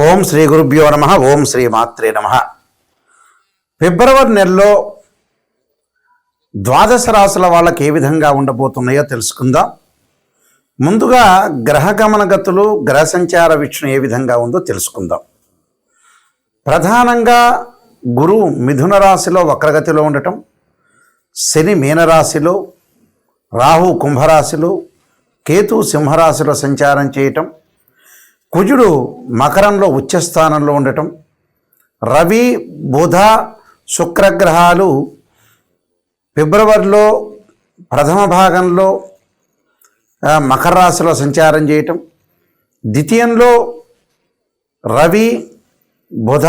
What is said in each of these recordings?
ఓం శ్రీ గురుభ్యో నమ. ఓం శ్రీ మాత్రే నమ. ఫిబ్రవరి నెలలో ద్వాదశ రాశుల వాళ్ళకి ఏ విధంగా ఉండబోతున్నాయో తెలుసుకుందాం. ముందుగా గ్రహగమన గతులు, గ్రహ సంచార వీక్షణ ఏ విధంగా ఉందో తెలుసుకుందాం. ప్రధానంగా గురువు మిథున రాశిలో వక్రగతిలో ఉండటం, శని మీనరాశిలో, రాహు కుంభరాశిలో, కేతు సింహరాశిలో సంచారం చేయటం, కుజుడు మకరంలో ఉచ్చస్థానంలో ఉండటం, రవి బుధ శుక్రగ్రహాలు ఫిబ్రవరిలో ప్రథమ భాగంలో మకర రాశిలో సంచారం చేయటం, ద్వితీయంలో రవి బుధ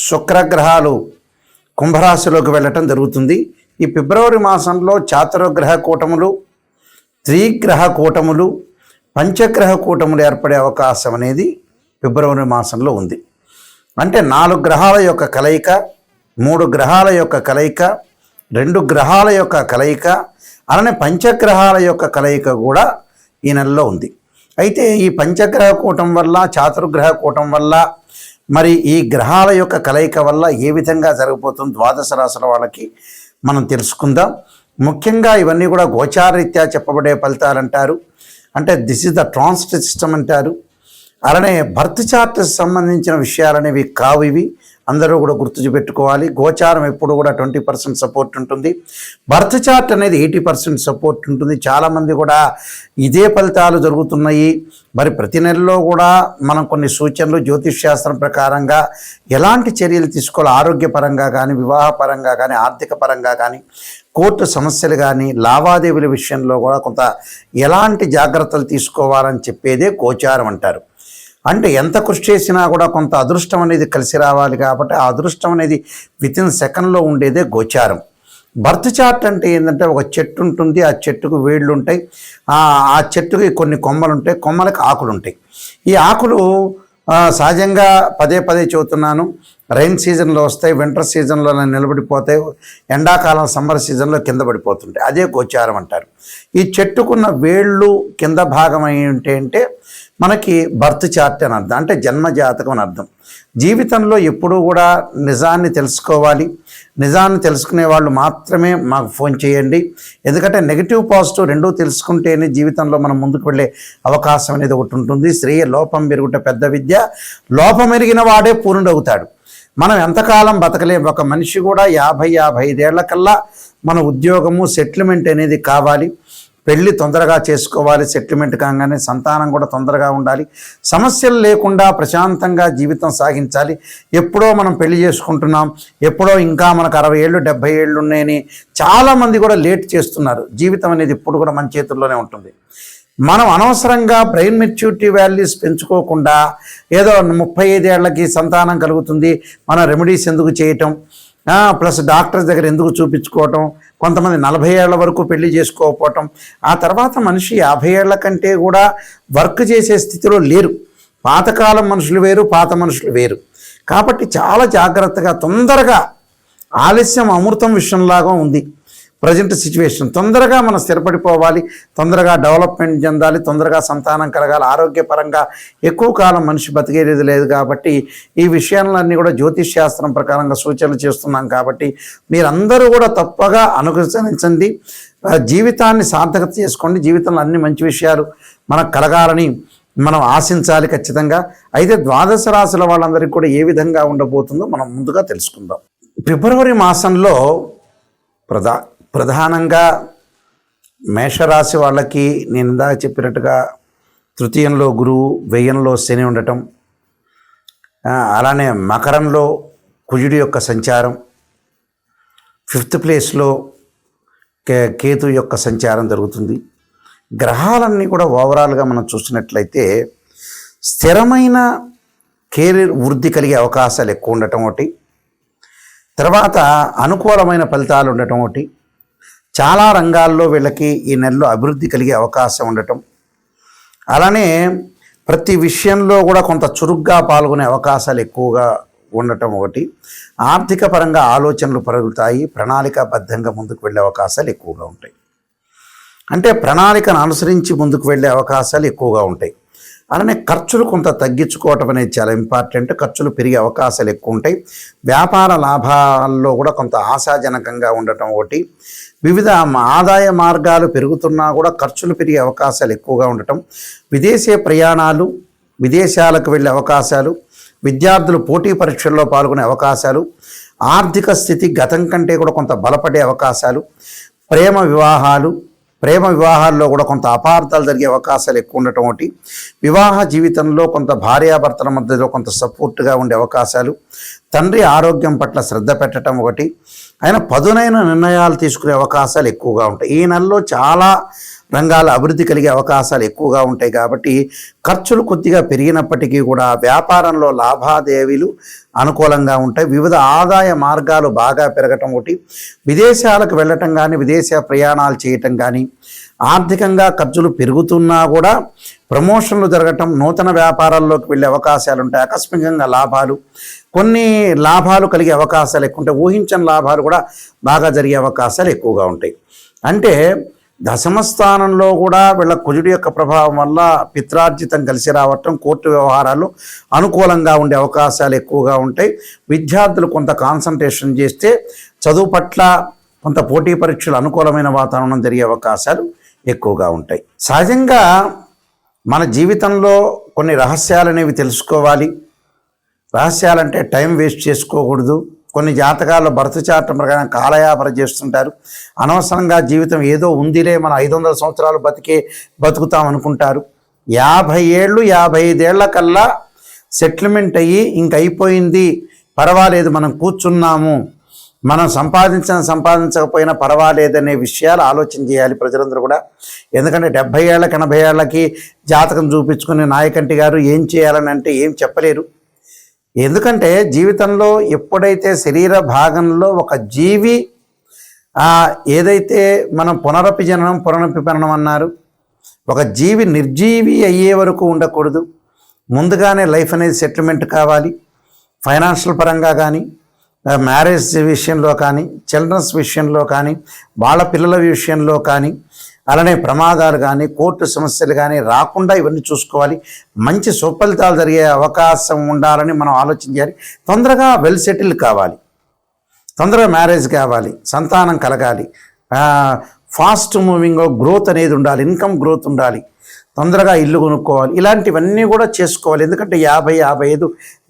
శుక్రగ్రహాలు కుంభరాశిలోకి వెళ్ళటం జరుగుతుంది. ఈ ఫిబ్రవరి మాసంలో చాతుర్గ్రహ కూటములు, త్రిగ్రహ కూటములు, పంచగ్రహ కూటములు ఏర్పడే అవకాశం అనేది ఫిబ్రవరి మాసంలో ఉంది. అంటే 4 గ్రహాల యొక్క కలయిక, 3 గ్రహాల యొక్క కలయిక, 2 గ్రహాల యొక్క కలయిక, అలానే పంచగ్రహాల యొక్క కలయిక కూడా ఈ నెలలో ఉంది. అయితే ఈ పంచగ్రహ కూటం వల్ల, చాతుర్గ్రహ కూటం వల్ల, మరి ఈ గ్రహాల యొక్క కలయిక వల్ల ఏ విధంగా జరగబోతుంది ద్వాదశ రాశుల వాళ్ళకి మనం తెలుసుకుందాం. ముఖ్యంగా ఇవన్నీ కూడా గోచారరీత్యా చెప్పబడే ఫలితాలు అంటారు. అంటే this is the transit system అంటారు. అలానే బర్త్ చార్ట్ సంబంధించిన విషయాలనేవి కావు. ఇవి అందరూ కూడా గుర్తుపెట్టుకోవాలి. గోచారం ఎప్పుడు కూడా 20% సపోర్ట్ ఉంటుంది, బర్త్ చార్ట్ అనేది 80% సపోర్ట్ ఉంటుంది. చాలామంది కూడా ఇదే ఫలితాలు జరుగుతున్నాయి. మరి ప్రతి నెలలో కూడా మనం కొన్ని సూచనలు జ్యోతిష్ శాస్త్రం ప్రకారంగా ఎలాంటి చర్యలు తీసుకోవాలి, ఆరోగ్యపరంగా కానీ, వివాహపరంగా కానీ, ఆర్థిక పరంగా కానీ, కోర్టు సమస్యలు కానీ, లావాదేవీల విషయంలో కూడా కొంత ఎలాంటి జాగ్రత్తలు తీసుకోవాలని చెప్పేదే గోచారం అంటారు. అంటే ఎంత కృషి చేసినా కూడా కొంత అదృష్టం అనేది కలిసి రావాలి. కాబట్టి ఆ అదృష్టం అనేది వితిన్ సెకండ్లో ఉండేదే గోచారం. బర్త్ చార్ట్ అంటే ఏంటంటే ఒక చెట్టు ఉంటుంది, ఆ చెట్టుకు వేళ్ళు ఉంటాయి, ఆ చెట్టుకి కొన్ని కొమ్మలు ఉంటాయి, కొమ్మలకు ఆకులు ఉంటాయి. ఈ ఆకులు సహజంగా పదే చెబుతున్నాను, రైన్ సీజన్లో వస్తాయి, వింటర్ సీజన్లో నిలబడిపోతాయి, ఎండాకాలం సమ్మర్ సీజన్లో కింద పడిపోతుంటాయి. అదే గోచారం అంటారు. ఈ చెట్టుకున్న వేళ్ళు కింద భాగం ఏంటి అంటే మనకి బర్త్ చార్ట్ అని అర్థం, అంటే జన్మ జాతకం అని అర్థం. జీవితంలో ఎప్పుడూ కూడా నిజాన్ని తెలుసుకోవాలి. నిజాన్ని తెలుసుకునే వాళ్ళు మాత్రమే మాకు ఫోన్ చేయండి. ఎందుకంటే నెగిటివ్ పాజిటివ్ రెండూ తెలుసుకుంటేనే జీవితంలో మనం ముందుకు వెళ్ళే అవకాశం అనేది ఒకటి ఉంటుంది. శ్రేయ లోపం పెరుగుట పెద్ద విద్య, లోపం ఎరిగిన వాడే పూర్ణుడవుతాడు. మనం ఎంతకాలం బతకలేం. ఒక మనిషి కూడా 50-55 ఏళ్ల కల్లా మన ఉద్యోగము సెటిల్మెంట్ అనేది కావాలి. పెళ్ళి తొందరగా చేసుకోవాలి, సెటిల్మెంట్ కాగానే సంతానం కూడా తొందరగా ఉండాలి, సమస్యలు లేకుండా ప్రశాంతంగా జీవితం సాగించాలి. ఎప్పుడో మనం పెళ్లి చేసుకుంటున్నాం, ఎప్పుడో ఇంకా మనకు 60 ఏళ్ళు 70 ఏళ్ళు ఉన్నాయని చాలామంది కూడా లేట్ చేస్తున్నారు. జీవితం అనేది ఇప్పుడు కూడా మన చేతుల్లోనే ఉంటుంది. మనం అనవసరంగా బ్రెయిన్ మెచ్యూరిటీ వాల్యూస్ పెంచుకోకుండా ఏదో 35 ఏళ్లకి సంతానం కలుగుతుంది, మనం రెమెడీస్ ఎందుకు చేయటం, ప్లస్ డాక్టర్స్ దగ్గర ఎందుకు చూపించుకోవటం, కొంతమంది 40 ఏళ్ల వరకు పెళ్లి చేసుకోకపోవటం, ఆ తర్వాత మనిషి 50 ఏళ్ల కంటే కూడా వర్క్ చేసే స్థితిలో లేరు. పాతకాలం మనుషులు వేరు, పాత మనుషులు వేరు. కాబట్టి చాలా జాగ్రత్తగా, తొందరగా, ఆలస్యం అమృతం విషయంలాగా ఉంది ప్రజెంట్ సిచ్యువేషన్. తొందరగా మనం స్థిరపడిపోవాలి, తొందరగా డెవలప్మెంట్ చెందాలి, తొందరగా సంతానం కలగాలి. ఆరోగ్యపరంగా ఎక్కువ కాలం మనిషి బతికేది లేదు. కాబట్టి ఈ విషయాలన్నీ కూడా జ్యోతిష్ శాస్త్రం ప్రకారంగా సూచనలు చేస్తున్నాం. కాబట్టి మీరందరూ కూడా తప్పగా అనుసరించండి, జీవితాన్ని సార్థకత చేసుకోండి. జీవితంలో అన్ని మంచి విషయాలు మనకు కలగాలని మనం ఆశించాలి ఖచ్చితంగా. అయితే ద్వాదశ రాశుల వాళ్ళందరికీ కూడా ఏ విధంగా ఉండబోతుందో మనం ముందుగా తెలుసుకుందాం. ఫిబ్రవరి మాసంలో ప్రధానంగా మేషరాశి వాళ్ళకి నేను ఇందాక చెప్పినట్టుగా తృతీయంలో గురువు, వ్యయంలో శని ఉండటం, అలానే మకరంలో కుజుడి యొక్క సంచారం, 5th ప్లేస్లో కేతు యొక్క సంచారం జరుగుతుంది. గ్రహాలన్నీ కూడా ఓవరాల్గా మనం చూసినట్లయితే స్థిరమైన కెరీర్ వృద్ధి కలిగే అవకాశాలు ఎక్కువ ఉండటం ఒకటి, తర్వాత అనుకూలమైన ఫలితాలు ఉండటం ఒకటి, చాలా రంగాల్లో వీళ్ళకి ఈ నెలలో అభివృద్ధి కలిగే అవకాశం ఉండటం, అలానే ప్రతి విషయంలో కూడా కొంత చురుగ్గా పాల్గొనే అవకాశాలు ఎక్కువగా ఉండటం ఒకటి, ఆర్థిక పరంగా ఆలోచనలు పెరుగుతాయి, ప్రణాళికాబద్ధంగా ముందుకు వెళ్ళే అవకాశాలు ఎక్కువగా ఉంటాయి. అంటే ప్రణాళికను అనుసరించి ముందుకు వెళ్ళే అవకాశాలు ఎక్కువగా ఉంటాయి. అలానే ఖర్చులు కొంత తగ్గించుకోవటం అనేది చాలా ఇంపార్టెంట్. ఖర్చులు పెరిగే అవకాశాలు ఎక్కువ ఉంటాయి. వ్యాపార లాభాల్లో కూడా కొంత ఆశాజనకంగా ఉండటం ఒకటి. వివిధ ఆదాయ మార్గాలు పెరుగుతున్నా కూడా ఖర్చులు పెరిగే అవకాశాలు ఎక్కువగా ఉండటం. విదేశీ ప్రయాణాలు, విదేశాలకు వెళ్ళే అవకాశాలు, విద్యార్థులు పోటీ పరీక్షల్లో పాల్గొనే అవకాశాలు, ఆర్థిక స్థితి గతం కంటే కూడా కొంత బలపడే అవకాశాలు, ప్రేమ వివాహాల్లో కూడా కొంత అపార్థాలు జరిగే అవకాశాలు ఎక్కువ ఉండటం ఒకటి. వివాహ జీవితంలో కొంత భార్యాభర్తల మధ్యలో కొంత సపోర్ట్గా ఉండే అవకాశాలు, తండ్రి ఆరోగ్యం పట్ల శ్రద్ధ పెట్టడం ఒకటి. ఆయన పదునైన నిర్ణయాలు తీసుకునే అవకాశాలు ఎక్కువగా ఉంటాయి. ఈ నెలలో చాలా రంగాల అభివృద్ధి కలిగే అవకాశాలు ఎక్కువగా ఉంటాయి. కాబట్టి ఖర్చులు కొద్దిగా పెరిగినప్పటికీ కూడా వ్యాపారంలో లాభాదేవీలు అనుకూలంగా ఉంటాయి. వివిధ ఆదాయ మార్గాలు బాగా పెరగటం ఒకటి. విదేశాలకు వెళ్ళటం కానీ, విదేశ ప్రయాణాలు చేయటం కానీ, ఆర్థికంగా ఖర్చులు పెరుగుతున్నా కూడా ప్రమోషన్లు జరగటం, నూతన వ్యాపారాల్లోకి వెళ్ళే అవకాశాలు ఉంటాయి. ఆకస్మికంగా కొన్ని లాభాలు కలిగే అవకాశాలు ఎక్కువ ఉంటాయి. ఊహించని లాభాలు కూడా బాగా జరిగే అవకాశాలు ఎక్కువగా ఉంటాయి. అంటే దశమస్థానంలో కూడా వీళ్ళ కుజుడి యొక్క ప్రభావం వల్ల పిత్రార్జితం కలిసి రావటం, కోర్టు వ్యవహారాలు అనుకూలంగా ఉండే అవకాశాలు ఎక్కువగా ఉంటాయి. విద్యార్థులు కొంత కాన్సన్ట్రేషన్ చేస్తే చదువు పట్ల కొంత పోటీ పరీక్షలు అనుకూలమైన వాతావరణం జరిగే అవకాశాలు ఎక్కువగా ఉంటాయి. సహజంగా మన జీవితంలో కొన్ని రహస్యాలు అనేవి తెలుసుకోవాలి. రహస్యాలంటే టైం వేస్ట్ చేసుకోకూడదు. కొన్ని జాతకాల్లో భర్త చాటం ప్రకారం కాలయాపన చేస్తుంటారు. అనవసరంగా జీవితం ఏదో ఉందిలే, మనం 500 సంవత్సరాలు బతుకుతాం అనుకుంటారు. 50 ఏళ్ళు 55 ఏళ్ల కల్లా సెటిల్మెంట్ అయ్యి ఇంక అయిపోయింది, పర్వాలేదు, మనం కూర్చున్నాము, మనం సంపాదించకపోయినా పర్వాలేదనే విషయాలు ఆలోచన చేయాలి ప్రజలందరూ కూడా. ఎందుకంటే 70 ఏళ్ళకి 80 ఏళ్ళకి జాతకం చూపించుకుని నాయకంటి గారు ఏం చేయాలని అంటే ఏం చెప్పలేరు. ఎందుకంటే జీవితంలో ఎప్పుడైతే శరీర భాగంలో ఒక జీవి ఏదైతే మనం పునరపి జననం అన్నారు, ఒక జీవి నిర్జీవి అయ్యే వరకు ఉండకూడదు. ముందుగానే లైఫ్ అనేది సెటిల్మెంట్ కావాలి. ఫైనాన్షియల్ పరంగా కానీ, మ్యారేజ్ విషయంలో కానీ, చిల్డ్రన్స్ విషయంలో కానీ, వాళ్ళ పిల్లల విషయంలో కానీ, అలానే ప్రమాదాలు కానీ, కోర్టు సమస్యలు కానీ రాకుండా ఇవన్నీ చూసుకోవాలి. మంచి సుఫలితాలు జరిగే అవకాశం ఉండాలని మనం ఆలోచించాలి. తొందరగా వెల్ సెటిల్ కావాలి, తొందరగా మ్యారేజ్ కావాలి, సంతానం కలగాలి, ఫాస్ట్ మూవింగ్ గ్రోత్ అనేది ఉండాలి, ఇన్కమ్ గ్రోత్ ఉండాలి, తొందరగా ఇల్లు కొనుక్కోవాలి. ఇలాంటివన్నీ కూడా చేసుకోవాలి. ఎందుకంటే 50-55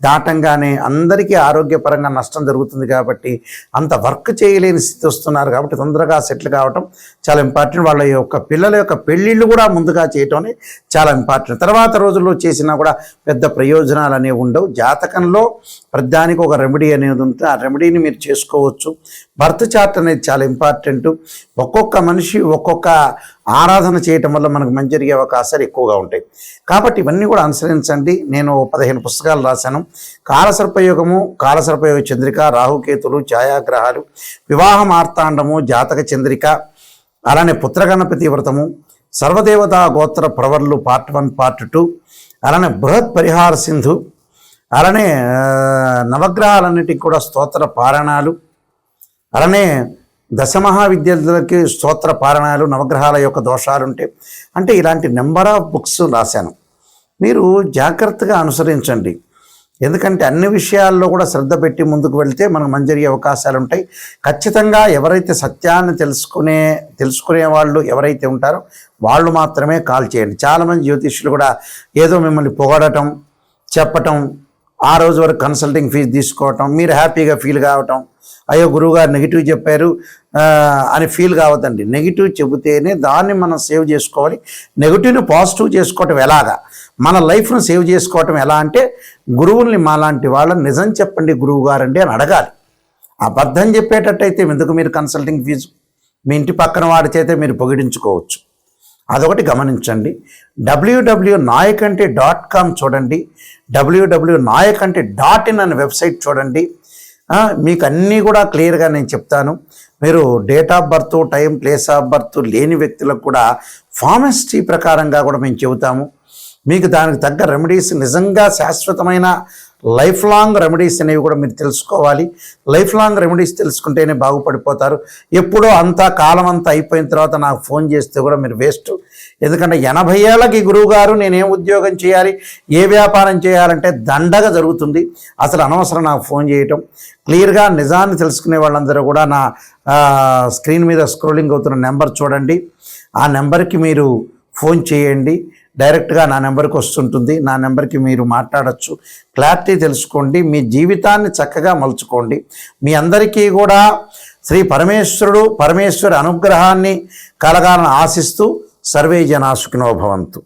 దాటంగానే అందరికీ ఆరోగ్యపరంగా నష్టం జరుగుతుంది. కాబట్టి అంత వర్క్ చేయలేని స్థితి వస్తున్నారు. కాబట్టి తొందరగా సెటిల్ కావటం చాలా ఇంపార్టెంట్. వాళ్ళ యొక్క పిల్లల యొక్క పెళ్ళిళ్ళు కూడా ముందుగా చేయటం చాలా ఇంపార్టెంట్. తర్వాత రోజుల్లో చేసినా కూడా పెద్ద ప్రయోజనాలు అనేవి ఉండవు. జాతకంలో ప్రతిదానికి ఒక రెమెడీ అనేది ఉంటుంది. ఆ రెమెడీని మీరు చేసుకోవచ్చు. బర్త్ చార్ట్ అనేది చాలా ఇంపార్టెంట్. ఒక్కొక్క మనిషి ఒక్కొక్క ఆరాధన చేయటం వల్ల మనకు మంచి జరిగే అవకాశాలు ఎక్కువగా ఉంటాయి. కాబట్టి ఇవన్నీ కూడా అనుసరించండి. నేను 15 పుస్తకాలు రాశాను. కాలసర్పయోగము, కాలసర్పయోగ చంద్రిక, రాహుకేతులు, ఛాయాగ్రహాలు, వివాహ మార్తాండము, జాతక చంద్రిక, అలానే పుత్రగణపతి వ్రతము, సర్వదేవతా గోత్ర ప్రవర్లు పార్ట్ 1 పార్ట్ 2, అలానే బృహత్ పరిహార సింధు, అలానే నవగ్రహాలన్నిటికీ కూడా స్తోత్ర పారాయణాలు, అలానే దశమహావిద్యార్థులకి స్తోత్ర పారాయణాలు, నవగ్రహాల యొక్క దోషాలు ఉంటే అంటే ఇలాంటి నెంబర్ ఆఫ్ బుక్స్ రాశాను. మీరు జాగ్రత్తగా అనుసరించండి. ఎందుకంటే అన్ని విషయాల్లో కూడా శ్రద్ధ పెట్టి ముందుకు వెళ్తే మనకు మంచి జరిగే అవకాశాలు ఉంటాయి. ఖచ్చితంగా ఎవరైతే సత్యాన్ని తెలుసుకునే వాళ్ళు ఎవరైతే ఉంటారో వాళ్ళు మాత్రమే కాల్ చేయండి. చాలామంది జ్యోతిష్యులు కూడా ఏదో మిమ్మల్ని పొగడటం, చెప్పటం, ఆ రోజు వరకు కన్సల్టింగ్ ఫీజు తీసుకోవటం, మీరు హ్యాపీగా ఫీల్ కావటం, అయ్యో గురువుగారు నెగిటివ్ చెప్పారు అని ఫీల్ కావద్దండి. నెగిటివ్ చెబితేనే దాన్ని మనం సేవ్ చేసుకోవాలి. నెగిటివ్ని పాజిటివ్ చేసుకోవటం ఎలాగా, మన లైఫ్ను సేవ్ చేసుకోవటం ఎలా అంటే గురువుల్ని మాలాంటి వాళ్ళని నిజం చెప్పండి గురువు గారండి అని అడగాలి. అబద్ధం చెప్పేటట్టయితే ఎందుకు మీరు కన్సల్టింగ్ ఫీజు? మీ ఇంటి పక్కన వాడి చేతే మీరు పొగిడించుకోవచ్చు. అదొకటి గమనించండి. www.nayakanti.com చూడండి, www.nayakanti.in అనే వెబ్సైట్ చూడండి. మీకు అన్నీ కూడా క్లియర్గా నేను చెప్తాను. మీరు date of birth, time, place of birth లేని వ్యక్తులకు కూడా ఫార్మసిటీ ప్రకారంగా కూడా మేము చెబుతాము. మీకు దానికి తగ్గ రెమెడీస్, నిజంగా శాశ్వతమైన లైఫ్ లాంగ్ రెమెడీస్ అనేవి కూడా మీరు తెలుసుకోవాలి. లైఫ్ లాంగ్ రెమెడీస్ తెలుసుకుంటేనే బాగుపడిపోతారు. ఎప్పుడో అంతా కాలం అంతా అయిపోయిన తర్వాత నాకు ఫోన్ చేస్తే కూడా మీరు వేస్ట్. ఎందుకంటే 80 ఏళ్ళకి గురువుగారు నేనేం ఉద్యోగం చేయాలి, ఏ వ్యాపారం చేయాలంటే దండగా జరుగుతుంది, అసలు అనవసరం నాకు ఫోన్ చేయటం. క్లియర్గా నిజాన్ని తెలుసుకునే వాళ్ళందరూ కూడా నా స్క్రీన్ మీద స్క్రోలింగ్ అవుతున్న నెంబర్ చూడండి, ఆ నెంబర్కి మీరు ఫోన్ చేయండి. డైరెక్ట్గా నా నెంబర్కి వస్తుంటుంది, నా నెంబర్కి మీరు మాట్లాడచ్చు. క్లారిటీ తెలుసుకోండి, మీ జీవితాన్ని చక్కగా మలుచుకోండి. మీ అందరికీ కూడా శ్రీ పరమేశ్వరుడు పరమేశ్వరి అనుగ్రహాన్ని కలగాలని ఆశిస్తూ సర్వే జనా సుఖినో భవంతు.